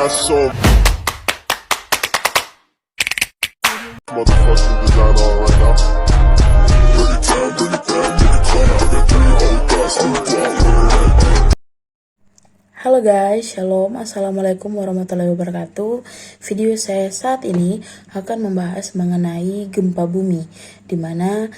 got so motherfucking design on right now. Bring it down, bring it down, bring it down. I got 3 old guys on the block. Halo guys, shalom, assalamualaikum warahmatullahi wabarakatuh. Video saya saat ini akan membahas mengenai gempa bumi, di mana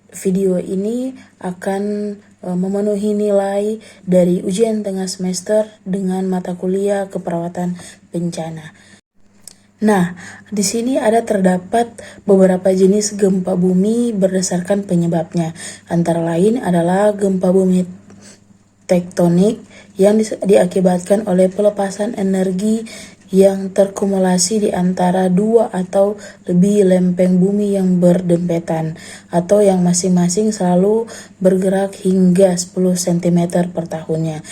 video ini akan memenuhi nilai dari ujian tengah semester dengan mata kuliah keperawatan bencana. Nah, di sini terdapat beberapa jenis gempa bumi berdasarkan penyebabnya. Antara lain adalah gempa bumi tektonik yang diakibatkan oleh pelepasan energi yang terkumulasi di antara 2 atau lebih lempeng bumi yang berdempetan atau yang masing-masing selalu bergerak hingga 10 cm per tahunnya.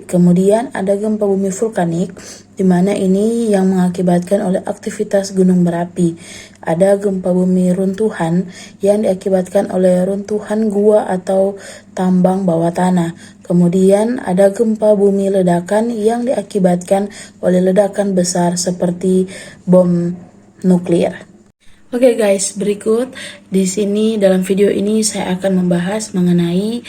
Kemudian ada gempa bumi vulkanik, di mana ini yang mengakibatkan oleh aktivitas gunung berapi. Ada gempa bumi runtuhan yang diakibatkan oleh runtuhan gua atau tambang bawah tanah. Kemudian ada gempa bumi ledakan yang diakibatkan oleh ledakan besar seperti bom nuklir. Oke guys, berikut di sini dalam video ini saya akan membahas mengenai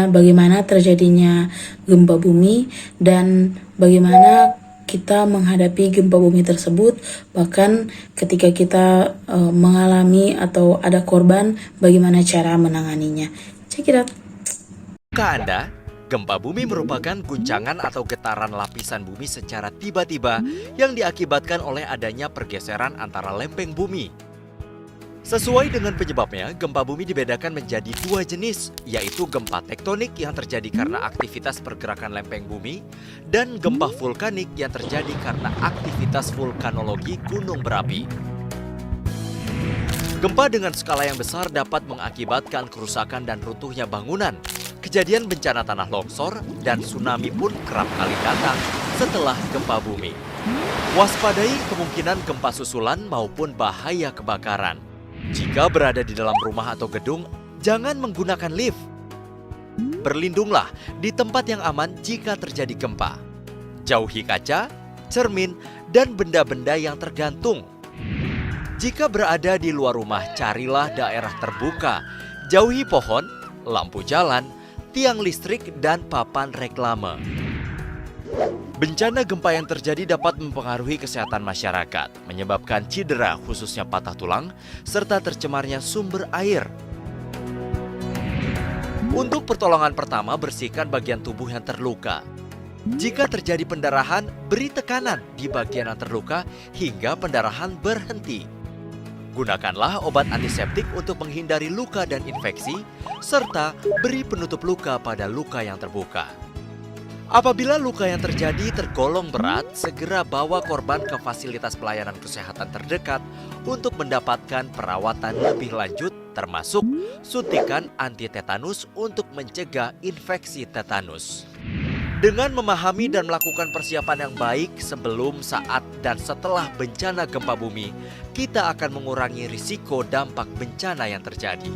bagaimana terjadinya gempa bumi dan bagaimana kita menghadapi gempa bumi tersebut, bahkan ketika kita mengalami atau ada korban, bagaimana cara menanganinya. Check it out. Tahukah Anda, gempa bumi merupakan guncangan atau getaran lapisan bumi secara tiba-tiba yang diakibatkan oleh adanya pergeseran antara lempeng bumi. Sesuai dengan penyebabnya, gempa bumi dibedakan menjadi 2 jenis, yaitu gempa tektonik yang terjadi karena aktivitas pergerakan lempeng bumi dan gempa vulkanik yang terjadi karena aktivitas vulkanologi gunung berapi. Gempa dengan skala yang besar dapat mengakibatkan kerusakan dan runtuhnya bangunan. Kejadian bencana tanah longsor dan tsunami pun kerap kali datang setelah gempa bumi. Waspadai kemungkinan gempa susulan maupun bahaya kebakaran. Jika berada di dalam rumah atau gedung, jangan menggunakan lift. Berlindunglah di tempat yang aman jika terjadi gempa. Jauhi kaca, cermin, dan benda-benda yang tergantung. Jika berada di luar rumah, carilah daerah terbuka. Jauhi pohon, lampu jalan, tiang listrik, dan papan reklame. Bencana gempa yang terjadi dapat mempengaruhi kesehatan masyarakat, menyebabkan cedera khususnya patah tulang, serta tercemarnya sumber air. Untuk pertolongan pertama, bersihkan bagian tubuh yang terluka. Jika terjadi pendarahan, beri tekanan di bagian yang terluka hingga pendarahan berhenti. Gunakanlah obat antiseptik untuk menghindari luka dan infeksi, serta beri penutup luka pada luka yang terbuka. Apabila luka yang terjadi tergolong berat, segera bawa korban ke fasilitas pelayanan kesehatan terdekat untuk mendapatkan perawatan lebih lanjut, termasuk suntikan anti-tetanus untuk mencegah infeksi tetanus. Dengan memahami dan melakukan persiapan yang baik sebelum, saat, dan setelah bencana gempa bumi, kita akan mengurangi risiko dampak bencana yang terjadi.